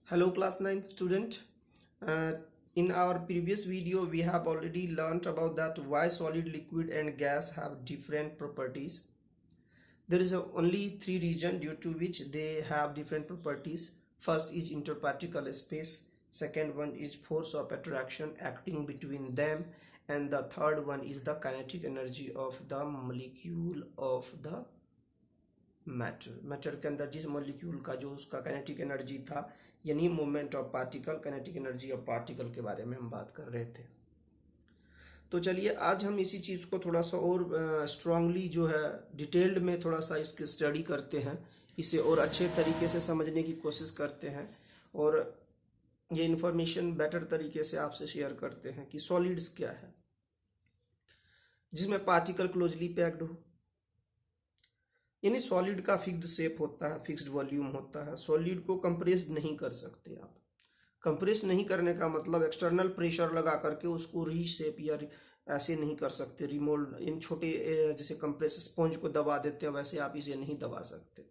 Hello class 9th student. In our previous video we have already learnt about that why solid, liquid and gas have different properties. There is only three reasons due to which they have different properties. First is interparticle space, second one is force of attraction acting between them, and the third one is the kinetic energy of the molecule of the matter के अंदर जिस molecule का जो उसका kinetic energy था, यानी movement of particle, kinetic energy of particle के बारे में हम बात कर रहे थे। तो चलिए आज हम इसी चीज़ को थोड़ा सा और स्ट्रांगली जो है डिटेल्ड में थोड़ा सा इसकी स्टडी करते हैं, इसे और अच्छे तरीके से समझने की कोशिश करते हैं और ये इन्फॉर्मेशन बेटर तरीके से आपसे शेयर करते हैं कि सॉलिड्स क्या है, जिसमें पार्टिकल क्लोजली पैक्ड हो, यानी सॉलिड का फिक्स्ड शेप होता है, फिक्स्ड वॉल्यूम होता है। सॉलिड को कंप्रेस्ड नहीं कर सकते आप। कंप्रेस नहीं करने का मतलब एक्सटर्नल प्रेशर लगा करके उसको रीशेप या ऐसे नहीं कर सकते, रिमोल्ड इन छोटे जैसे कंप्रेस स्पॉन्ज को दबा देते हैं वैसे आप इसे नहीं दबा सकते।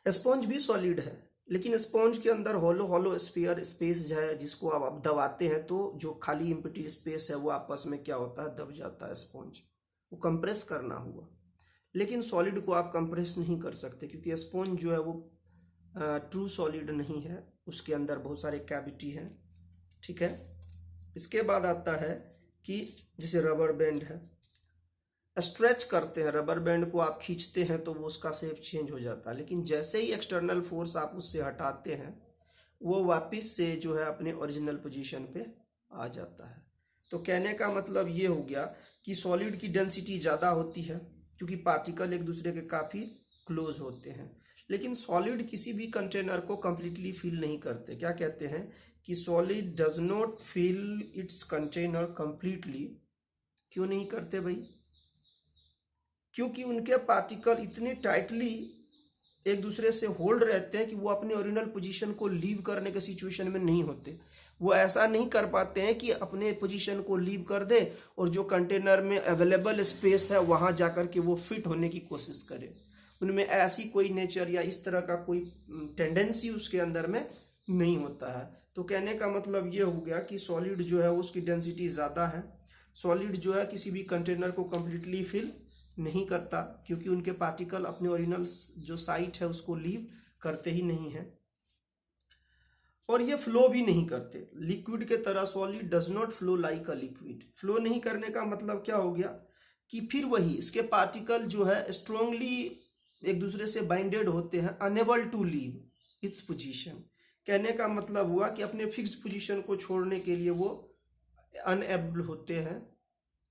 स्पॉन्ज भी सॉलिड है, लेकिन स्पॉन्ज के अंदर होलो स्फीयर स्पेस है जिसको आप दबाते हैं तो जो खाली एम्प्टी स्पेस है वो आपस में क्या होता है, दब जाता है स्पॉन्ज, वो कंप्रेस करना हुआ। लेकिन सॉलिड को आप कंप्रेस नहीं कर सकते क्योंकि स्पॉन्ज जो है वो ट्रू सॉलिड नहीं है, उसके अंदर बहुत सारे कैविटी हैं। ठीक है, इसके बाद आता है कि जैसे रबर बैंड है, स्ट्रेच करते हैं रबर बैंड को, आप खींचते हैं तो वो उसका शेप चेंज हो जाता है, लेकिन जैसे ही एक्सटर्नल फोर्स आप उससे हटाते हैं वो वापस से जो है अपने ओरिजिनल पोजीशन पे आ जाता है। तो कहने का मतलब ये हो गया कि सॉलिड की डेंसिटी ज़्यादा होती है क्योंकि पार्टिकल एक दूसरे के काफ़ी क्लोज होते हैं, लेकिन सॉलिड किसी भी कंटेनर को कंप्लीटली फिल नहीं करते। क्या कहते हैं कि solid does not fill it's container completely. क्यों नहीं करते भाई? क्योंकि उनके पार्टिकल इतने टाइटली एक दूसरे से होल्ड रहते हैं कि वो अपने ओरिजिनल पोजीशन को लीव करने के सिचुएशन में नहीं होते। वो ऐसा नहीं कर पाते हैं कि अपने पोजीशन को लीव कर दे और जो कंटेनर में अवेलेबल स्पेस है वहां जाकर के वो फिट होने की कोशिश करे। उनमें ऐसी कोई नेचर या इस तरह का कोई टेंडेंसी उसके अंदर में नहीं होता है। तो कहने का मतलब ये हो गया कि सॉलिड जो है उसकी डेंसिटी ज़्यादा है। सॉलिड जो है किसी भी कंटेनर को कम्प्लीटली फिल नहीं करता क्योंकि उनके पार्टिकल अपने ओरिजिनल जो साइट है उसको लीव करते ही नहीं है और ये फ्लो भी नहीं करते। लिक्विड के तरह solid does not flow like a liquid. Flow नहीं करने का मतलब क्या हो गया कि फिर वही इसके पार्टिकल जो है स्ट्रांगली एक दूसरे से बाइंडेड होते हैं, unable to leave its position. कहने का मतलब हुआ कि अपने फिक्स्ड पोजीशन को छोड़ने के लिए वो अनएबल होते हैं,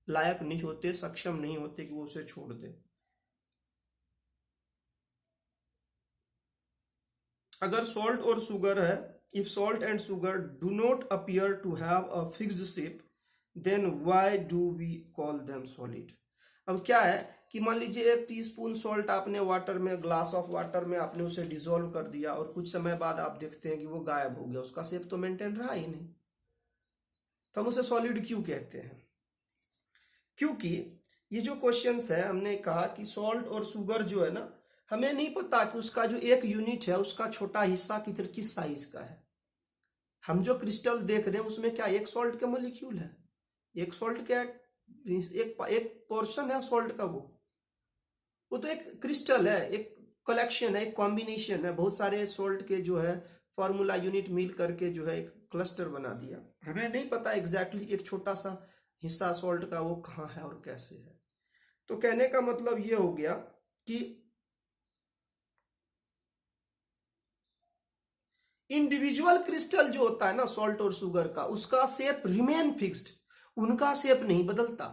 लायक नहीं होते, सक्षम नहीं होते कि वो उसे छोड़ दे। अगर सॉल्ट और शुगर है, if salt and sugar do not appear to have a fixed shape then why do we call them solid. अब क्या है कि मान लीजिए 1 टीस्पून सॉल्ट आपने वाटर में, ग्लास ऑफ वाटर में आपने उसे डिसॉल्व कर दिया और कुछ समय बाद आप देखते हैं कि वो गायब हो गया, उसका शेप तो मेंटेन रहा ही नहीं, तो हम उसे सॉलिड क्यों कहते हैं? क्योंकि ये जो क्वेश्चंस है, हमने कहा कि सॉल्ट और शुगर जो है ना, हमें नहीं पता कि उसका जो एक यूनिट है उसका छोटा हिस्सा किस साइज का है। हम जो क्रिस्टल देख रहे हैं उसमें क्या एक सॉल्ट के मॉलिक्यूल है, एक सॉल्ट के एक पोर्शन है सॉल्ट का, वो तो एक क्रिस्टल है, एक कलेक्शन है, एक कॉम्बिनेशन है, बहुत सारे सॉल्ट के जो है फॉर्मूला यूनिट मिल करके जो है एक क्लस्टर बना दिया। हमें नहीं पता एग्जैक्टली एक छोटा सा हिस्सा सॉल्ट का वो कहाँ है और कैसे है। तो कहने का मतलब ये हो गया कि इंडिविजुअल क्रिस्टल जो होता है ना सॉल्ट और शुगर का, उसका शेप रिमेन फिक्स्ड, उनका शेप नहीं बदलता।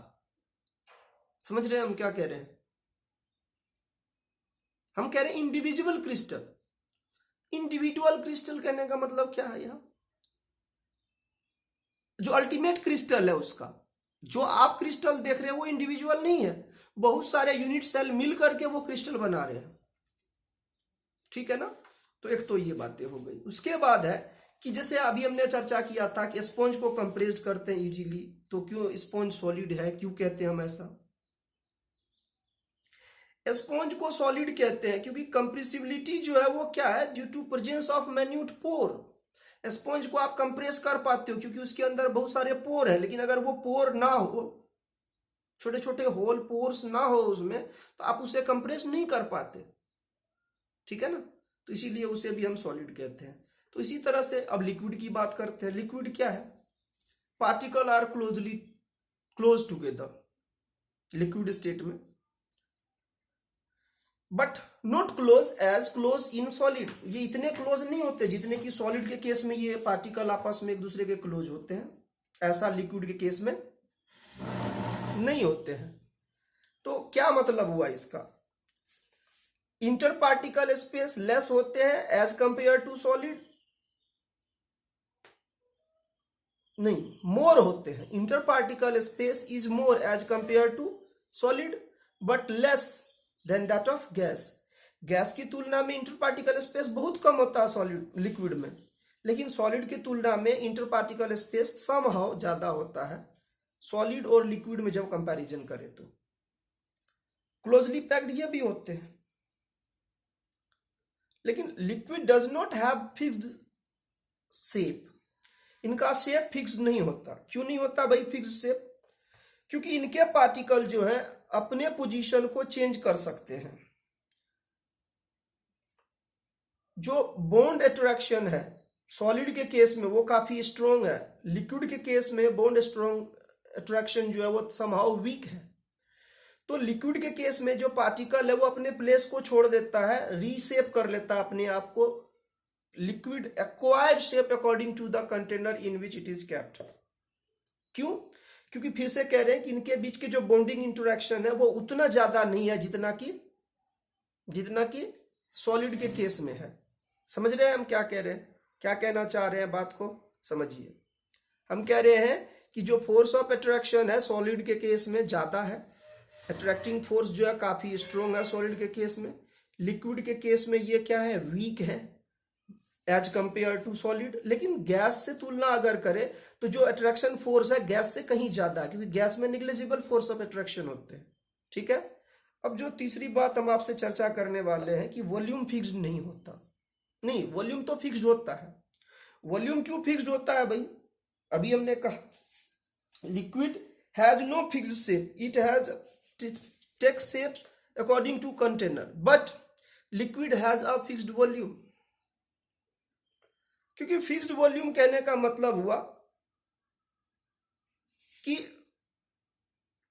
समझ रहे हैं हम क्या कह रहे हैं? हम कह रहे हैं इंडिविजुअल क्रिस्टल। इंडिविजुअल क्रिस्टल कहने का मतलब क्या है? यहां जो अल्टीमेट क्रिस्टल है उसका, जो आप क्रिस्टल देख रहे हैं वो इंडिविजुअल नहीं है, बहुत सारे यूनिट सेल मिल करके वो क्रिस्टल बना रहे हैं। ठीक है ना? तो एक तो ये बातें हो गई। उसके बाद है कि जैसे अभी हमने चर्चा किया था कि स्पॉन्ज को कंप्रेस्ड करते हैं इजीली, तो क्यों स्पॉन्ज सॉलिड है, क्यों कहते हैं हम ऐसा? स्पॉन्ज को सॉलिड कहते हैं क्योंकि कंप्रेसिबिलिटी जो है वो क्या है, due to presence of minute pore. Sponge को आप कंप्रेस कर पाते हो क्योंकि उसके अंदर बहुत सारे पोर है, लेकिन अगर वो पोर ना हो, छोटे छोटे होल पोर्स ना हो उसमें, तो आप उसे कंप्रेस नहीं कर पाते, ठीक है ना। तो इसीलिए उसे भी हम सॉलिड कहते हैं। तो इसी तरह से अब लिक्विड की बात करते हैं। लिक्विड क्या है, particle are close together liquid state में, but not close as close in solid. ये इतने क्लोज नहीं होते जितने कि सॉलिड के केस में ये पार्टिकल आपस में एक दूसरे के क्लोज होते हैं, ऐसा लिक्विड के केस में नहीं होते हैं। तो क्या मतलब हुआ इसका, इंटर पार्टिकल स्पेस लेस होते हैं एज कंपेयर टू सॉलिड, नहीं, मोर होते हैं। Inter particle space is more as compare to solid but less than that of gas. Gas की तुलना में इंटर पार्टिकल स्पेस बहुत कम होता है सॉलिड लिक्विड में, लेकिन सॉलिड की तुलना में इंटर पार्टिकल स्पेस समहाउ ज्यादा होता है सॉलिड और लिक्विड में जब कंपैरिजन करें तो। क्लोजली पैक्ड ये भी होते हैं, लेकिन liquid does not have fixed shape. इनका शेप फिक्स नहीं होता। क्यों नहीं होता भाई फिक्स शेप, क्योंकि इनके पार्टिकल जो है अपने पोजीशन को चेंज कर सकते हैं। जो बॉन्ड अट्रैक्शन है सॉलिड के केस में वो काफी स्ट्रॉन्ग है, लिक्विड के केस में बॉन्ड स्ट्रॉन्ग अट्रैक्शन जो है वो समहाउ वीक है। तो लिक्विड के केस में जो पार्टिकल है वो अपने प्लेस को छोड़ देता है, रीशेप कर लेता है अपने आप को। Liquid acquired shape according to the container in which it is kept. क्यों, क्योंकि फिर से कह रहे हैं कि इनके बीच के जो बॉन्डिंग इंटरेक्शन है वो उतना ज्यादा नहीं है जितना कि सॉलिड के केस में है। समझ रहे हैं हम क्या कह रहे हैं, क्या कहना चाह रहे हैं, बात को समझिए। हम कह रहे हैं कि जो फोर्स ऑफ अट्रैक्शन है सॉलिड के केस में ज्यादा है, अट्रैक्टिंग फोर्स जो है काफी स्ट्रॉन्ग है सॉलिड के केस में। लिक्विड के केस में ये क्या है, वीक है एज कंपेयर टू सॉलिड। लेकिन गैस से तुलना अगर करें तो जो अट्रैक्शन फोर्स है गैस से कहीं ज्यादा है, क्योंकि गैस में निग्लिजिबल फोर्स ऑफ अट्रैक्शन होते हैं, ठीक है। अब जो तीसरी बात हम आपसे चर्चा करने वाले हैं कि वॉल्यूम फिक्स्ड नहीं होता। नहीं, वॉल्यूम तो फिक्स्ड होता है। वॉल्यूम क्यों फिक्स्ड होता है भाई, अभी हमने कहा liquid has no fixed shape, it has take shape according to container, but liquid has a fixed volume. क्योंकि फिक्स्ड वॉल्यूम कहने का मतलब हुआ कि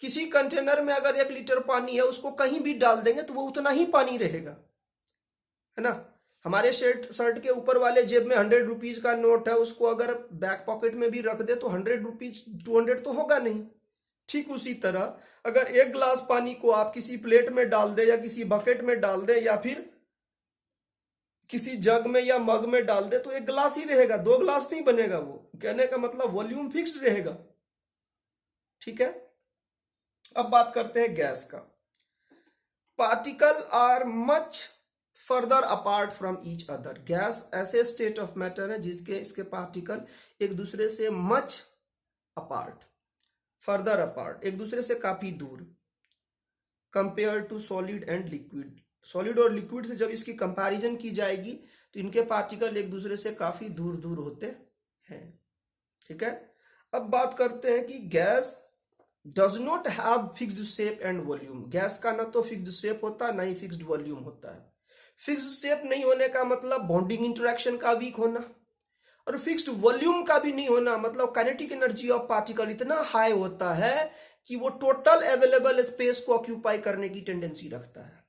किसी कंटेनर में अगर 1 लीटर पानी है उसको कहीं भी डाल देंगे तो वो उतना ही पानी रहेगा, है ना। हमारे शर्ट के ऊपर वाले जेब में 100 रुपीज का नोट है, उसको अगर बैक पॉकेट में भी रख दे तो 100 रुपीज 200 तो होगा नहीं। ठीक उसी तरह अगर 1 गिलास पानी को आप किसी प्लेट में डाल दे या किसी बकेट में डाल दे या फिर किसी जग में या मग में डाल दे तो 1 गिलास ही रहेगा, 2 गिलास नहीं बनेगा। वो कहने का मतलब वॉल्यूम फिक्स्ड रहेगा, ठीक है। अब बात करते हैं गैस का। Particle are much farther apart from each other. Gas ऐसे स्टेट ऑफ मैटर है जिसके इसके पार्टिकल एक दूसरे से मच अपार्ट, फर्दर अपार्ट, एक दूसरे से काफी दूर, compare to solid and liquid. Solid और लिक्विड से जब इसकी कंपैरिजन की जाएगी तो इनके पार्टिकल एक दूसरे से काफी दूर दूर होते हैं, ठीक है। अब बात करते हैं कि gas does not have fixed shape and volume. Gas का ना तो फिक्स्ड शेप होता है ना ही फिक्स्ड वॉल्यूम होता है। फिक्स्ड शेप नहीं होने का मतलब बॉन्डिंग इंटरेक्शन का वीक होना, और फिक्स्ड वॉल्यूम का भी नहीं होना मतलब काइनेटिक एनर्जी ऑफ पार्टिकल इतना हाई होता है कि वो टोटल अवेलेबल स्पेस को ऑक्यूपाई करने की टेंडेंसी रखता है।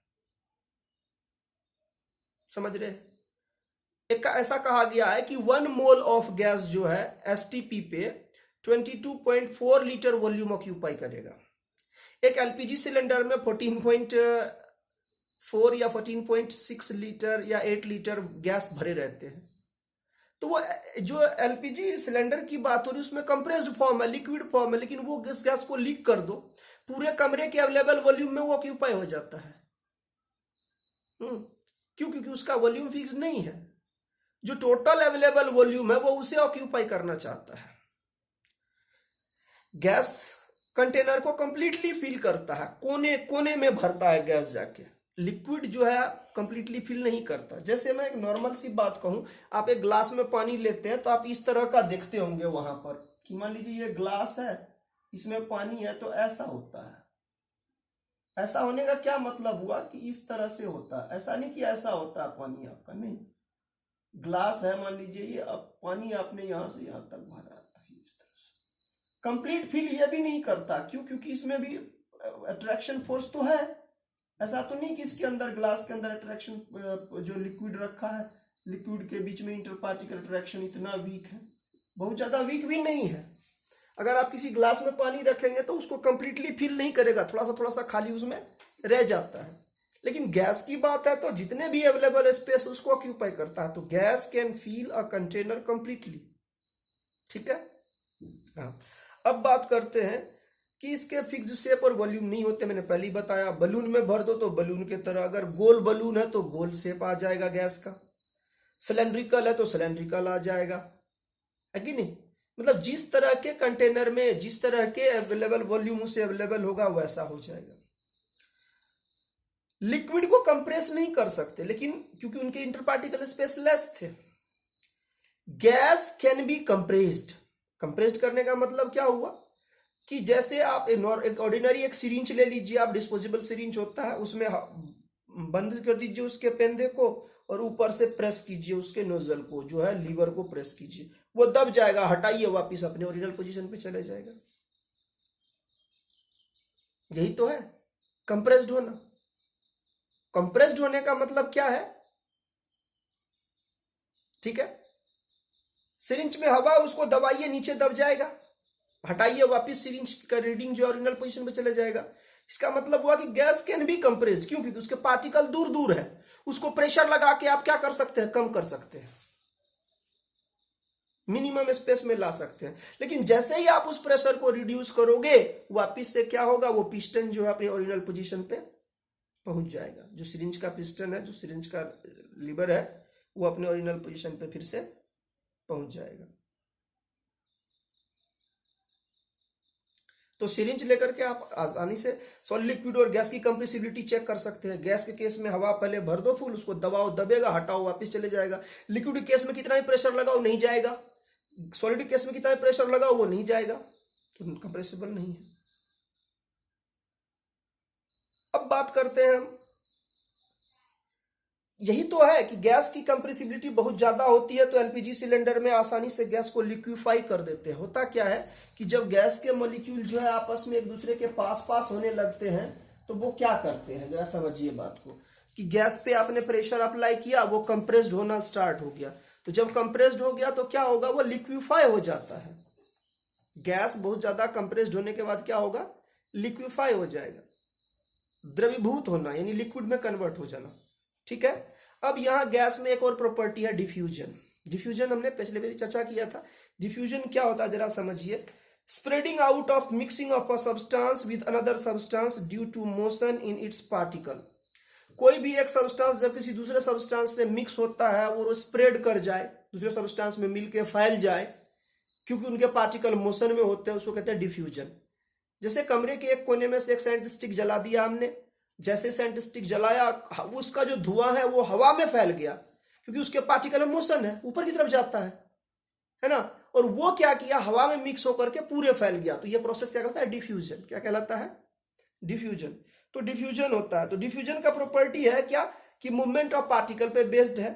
समझ रहे, एक ऐसा कहा गया है कि 1 मोल ऑफ गैस जो है एसटीपी पे 22.4 लीटर वॉल्यूम ऑक्यूपाई करेगा। एक एलपीजी सिलेंडर में 14.4 या 14.6 लीटर या 8 लीटर गैस भरे रहते हैं। तो वो जो एलपीजी सिलेंडर की बात हो रही है उसमें कंप्रेस्ड फॉर्म है, लिक्विड फॉर्म है, लेकिन वो गैस को लीक कर दो पूरे कमरे के अवेलेबल वॉल्यूम में वो ऑक्यूपाई हो जाता है। क्यों, क्योंकि उसका वॉल्यूम फिक्स नहीं है। जो टोटल अवेलेबल वॉल्यूम है वो उसे ऑक्यूपाई करना चाहता है। गैस कंटेनर को कंप्लीटली फिल करता है, कोने कोने में भरता है गैस जाके, लिक्विड जो है कंप्लीटली फिल नहीं करता। जैसे मैं एक नॉर्मल सी बात कहूं, आप एक ग्लास में पानी लेते हैं तो आप इस तरह का देखते होंगे वहां पर कि मान लीजिए ये ग्लास है, इसमें पानी है, तो ऐसा होता है। ऐसा होने का क्या मतलब हुआ कि इस तरह से होता है, ऐसा नहीं कि ऐसा होता है पानी आपका, नहीं। ग्लास है, मान लीजिए ये, अब पानी आपने यहां से यहां तक भरा है इस तरह से, कंप्लीट फिल ये भी नहीं करता। क्यों? क्योंकि इसमें भी अट्रैक्शन फोर्स तो है। ऐसा तो नहीं कि इसके अंदर, ग्लास के अंदर अट्रैक्शन, जो लिक्विड रखा है, लिक्विड के बीच में इंटर पार्टिकल अट्रैक्शन इतना वीक है, बहुत ज्यादा वीक भी नहीं है। अगर आप किसी ग्लास में पानी रखेंगे तो उसको कंप्लीटली फिल नहीं करेगा, थोड़ा सा खाली उसमें रह जाता है। लेकिन गैस की बात है तो जितने भी अवेलेबल स्पेस उसको ऑक्यूपाई करता है, तो gas can fill a container completely. ठीक है। हाँ, अब बात करते हैं कि इसके फिक्स्ड शेप और वॉल्यूम नहीं होते। मैंने पहले ही बताया, बलून में भर दो तो बलून की तरह, अगर गोल बलून है तो गोल शेप आ जाएगा गैस का, सिलेंड्रिकल है तो सिलेंड्रिकल आ जाएगा, है कि नहीं। मतलब जिस तरह के कंटेनर में जिस तरह के अवेलेबल वॉल्यूम उसे अवेलेबल होगा वैसा हो जाएगा। लिक्विड को कंप्रेस नहीं कर सकते, लेकिन क्योंकि उनके इंटर पार्टिकल स्पेस लेस थे। Gas can be compressed. Compressed करने का मतलब क्या हुआ कि जैसे आप एक ऑर्डिनरी एक सिरिंज ले लीजिए, आप डिस्पोजेबल सिरिंज होता है, उसमें बंद कर दीजिए उसके पेंदे को और ऊपर से प्रेस कीजिए उसके नोजल को, जो है लीवर को प्रेस कीजिए, वो दब जाएगा, हटाइए, वापस अपने ओरिजिनल पोजीशन पे चले जाएगा। यही तो है कंप्रेस्ड होना। कंप्रेस्ड होने का मतलब क्या है? ठीक है, सिरिंज में हवा, उसको दबाइए, नीचे दब जाएगा, हटाइए, वापस सिरिंज का रीडिंग जो ओरिजिनल पोजीशन पे चले जाएगा। इसका मतलब हुआ कि गैस कैन बी कंप्रेस्ड। क्यों? क्योंकि उसके पार्टिकल दूर दूर है, उसको प्रेशर लगा के आप क्या कर सकते हैं? कम कर सकते हैं, मिनिमम स्पेस में ला सकते हैं। लेकिन जैसे ही आप उस प्रेशर को रिड्यूस करोगे, वापिस से क्या होगा? वो पिस्टन जो है अपने ओरिजिनल पोजीशन पे पहुंच जाएगा। जो सिरिंज का पिस्टन है, जो सिरिंज का लीवर है, वो अपने ओरिजिनल पोजीशन पे फिर से पहुंच जाएगा। तो सिरिंज लेकर के आप आसानी से सॉलिड, लिक्विड और गैस की कंप्रेसिबिलिटी चेक कर सकते हैं। गैस के केस में हवा पहले भर दो फुल, उसको दबाओ, दबेगा, हटाओ, वापस चले जाएगा। लिक्विड के केस में कितना भी प्रेशर लगाओ नहीं जाएगा, सॉलिड केस में कितना प्रेशर लगाओ वो नहीं जाएगा, तो कंप्रेसिबल नहीं है। अब बात करते हैं हम, यही तो है कि गैस की कंप्रेसिबिलिटी बहुत ज्यादा होती है तो एलपीजी सिलेंडर में आसानी से गैस को लिक्विफाई कर देते हैं। होता क्या है कि जब गैस के मॉलिक्यूल जो है आपस में एक दूसरे के पास पास होने लगते हैं, तो वो क्या करते हैं, जरा समझिए बात को, कि गैस पे आपने प्रेशर अप्लाई किया, वो कंप्रेस्ड होना स्टार्ट हो गया। तो जब कंप्रेस्ड हो गया तो क्या होगा? वो लिक्विफाई हो जाता है। गैस बहुत ज्यादा कंप्रेस्ड होने के बाद क्या होगा? लिक्विफाई हो जाएगा, द्रवीभूत होना, यानी लिक्विड में कन्वर्ट हो जाना। ठीक है। अब यहां गैस में एक और प्रॉपर्टी है, डिफ्यूजन। डिफ्यूजन हमने पिछले बार चर्चा किया था। डिफ्यूजन क्या होता है जरा समझिए। Spreading out of mixing of a substance with another substance due to motion in its particle. कोई भी एक सब्सटेंस जब किसी दूसरे सब्सटेंस से मिक्स होता है, वो स्प्रेड कर जाए, दूसरे सब्सटेंस में मिलकर फैल जाए, क्योंकि उनके पार्टिकल मोशन में होते हैं, उसको कहते हैं डिफ्यूजन। जैसे कमरे के एक कोने में से एक सेंट स्टिक जला दिया हमने, जैसे सेंट स्टिक जलाया, उसका जो धुआं है वो हवा में फैल गया, क्योंकि उसके पार्टिकल में मोशन है, ऊपर की तरफ जाता है ना। और वो क्या किया? हवा में मिक्स होकर के पूरे फैल गया। तो ये प्रोसेस क्या कहलाता है? डिफ्यूजन। क्या कहलाता है? डिफ्यूजन। तो डिफ्यूजन होता है। तो डिफ्यूजन का प्रॉपर्टी है क्या कि मूवमेंट ऑफ पार्टिकल पे बेस्ड है।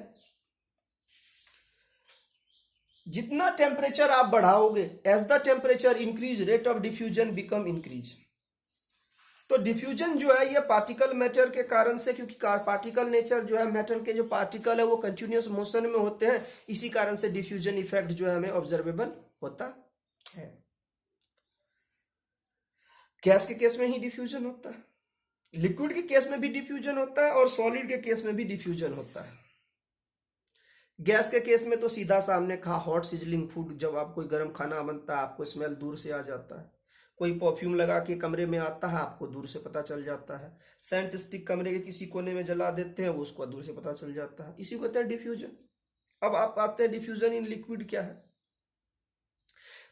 जितना टेम्परेचर आप बढ़ाओगे, as the temperature increase, rate of diffusion become increase. तो डिफ्यूजन जो है ये पार्टिकल मैटर के कारण से, क्योंकि पार्टिकल नेचर जो है, मेटल के जो पार्टिकल है वो कंटिन्यूअस मोशन में होते हैं, इसी कारण से डिफ्यूजन इफेक्ट जो है हमें ऑब्जर्वेबल होता है। गैस के केस में ही डिफ्यूजन होता है, लिक्विड के केस में भी डिफ्यूजन होता है, और सॉलिड के केस में भी डिफ्यूजन होता है। गैस के केस में तो सीधा सामने कहा, हॉट सिजलिंग फूड, जब आप कोई गर्म खाना बनता है आपको स्मेल दूर से आ जाता है। कोई परफ्यूम लगा के कमरे में आता है, आपको दूर से पता चल जाता है। सेंट स्टिक कमरे के किसी कोने में जला देते हैं, वो उसको दूर से पता चल जाता है। इसी को कहते हैं डिफ्यूजन। अब आप आते हैं डिफ्यूजन इन लिक्विड क्या है।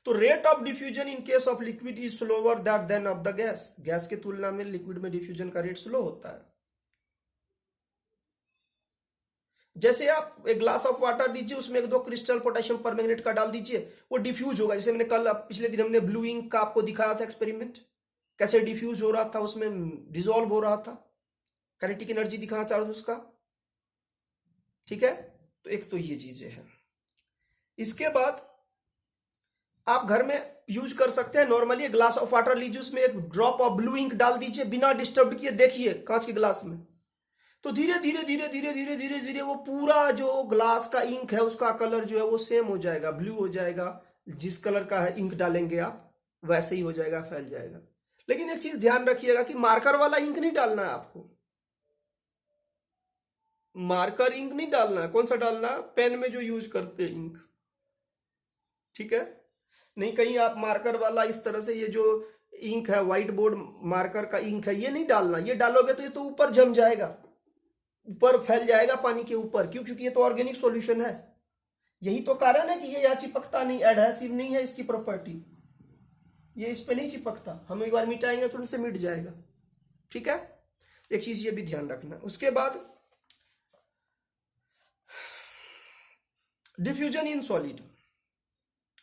तो rate of diffusion in case of liquid is slower that than of the gas. Gas की तुलना में लिक्विड में डिफ्यूजन का रेट स्लो होता है। जैसे आप एक ग्लास ऑफ वाटर लीजिए, उसमें 1-2 क्रिस्टल पोटेशियम परमैंगनेट का डाल दीजिए, वो डिफ्यूज होगा। जैसे मैंने कल पिछले दिन हमने ब्लू इंक का आपको दिखाया था एक्सपेरिमेंट, कैसे डिफ्यूज हो रहा था, उसमें डिसॉल्व हो रहा था, काइनेटिक एनर्जी दिखाना चाह रहा था उसका। ठीक है, तो एक तो ये चीजें हैं। इसके बाद आप घर में यूज कर सकते हैं, नॉर्मली ग्लास ऑफ वाटर लीजिए, उसमें 1 ड्रॉप ऑफ ब्लू इंक डाल दीजिए बिना डिस्टर्ब किए, देखिए कांच के ग्लास में, तो धीरे धीरे धीरे धीरे धीरे धीरे धीरे वो पूरा जो ग्लास का इंक है उसका कलर जो है वो सेम हो जाएगा, ब्लू हो जाएगा। जिस कलर का है इंक डालेंगे आप वैसे ही हो जाएगा, फैल जाएगा। लेकिन एक चीज ध्यान रखिएगा कि मार्कर वाला इंक नहीं डालना है आपको, मार्कर इंक नहीं डालना है। कौन सा डालना है? पेन में जो यूज करते हैं इंक, ठीक है। नहीं कहीं आप मार्कर वाला इस तरह से, ये जो इंक है व्हाइट बोर्ड मार्कर का इंक है, ये नहीं डालना। ये डालोगे तो ये तो ऊपर जम जाएगा, ऊपर फैल जाएगा पानी के ऊपर। क्यों? क्योंकि ये तो ऑर्गेनिक सॉल्यूशन है। यही तो कारण है कि ये यहाँ चिपकता नहीं, एडहेसिव नहीं है इसकी प्रॉपर्टी, ये इस पे नहीं चिपकता। हम एक बार मिटाएंगे तो उनसे मिट जाएगा। ठीक है, एक चीज ये भी ध्यान रखना। उसके बाद डिफ्यूजन इन सॉलिड,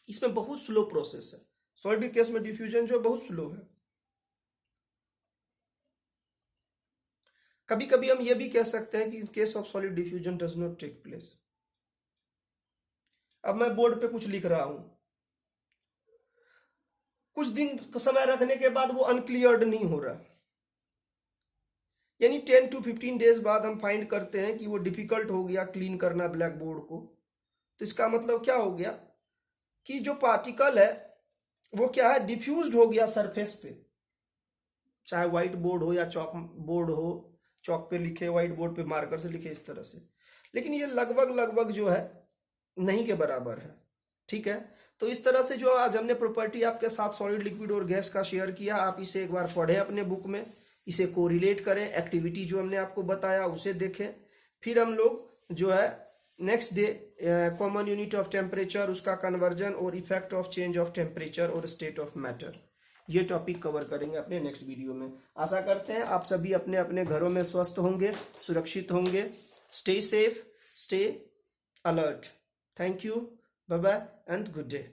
इसमें बहुत स्लो प्रोसेस है। सॉलिड के केस में डिफ्यूजन जो बहुत स्लो है। कभी कभी हम ये भी कह सकते हैं कि in case of solid diffusion does not take place. अब मैं बोर्ड पे कुछ लिख रहा हूं, कुछ दिन समय रखने के बाद वो अनक्लियर्ड नहीं हो रहा, यानी 10 to 15 डेज बाद हम फाइंड करते हैं कि वो डिफिकल्ट हो गया क्लीन करना ब्लैक बोर्ड को। तो इसका मतलब क्या हो गया कि जो पार्टिकल है वो क्या है, डिफ्यूज्ड हो गया सरफेस पे। चाहे व्हाइट बोर्ड हो या चॉक बोर्ड हो, चॉक पे लिखे, व्हाइट बोर्ड पे मार्कर से लिखे, इस तरह से। लेकिन ये लगभग जो है नहीं के बराबर है। ठीक है, तो इस तरह से जो आज हमने प्रॉपर्टी आपके साथ सॉलिड, लिक्विड और गैस का शेयर किया, आप इसे एक बार पढ़ें अपने बुक में, इसे कोरिलेट करें, एक्टिविटी जो हमने आपको बताया उसे देखें। फिर हम लोग जो है next day common unit of temperature, उसका कन्वर्जन और effect of change of temperature और स्टेट ऑफ मैटर, ये टॉपिक कवर करेंगे अपने नेक्स्ट वीडियो में। आशा करते हैं आप सभी अपने अपने घरों में स्वस्थ होंगे, सुरक्षित होंगे। Stay safe, stay alert. Thank you, bye bye and good day.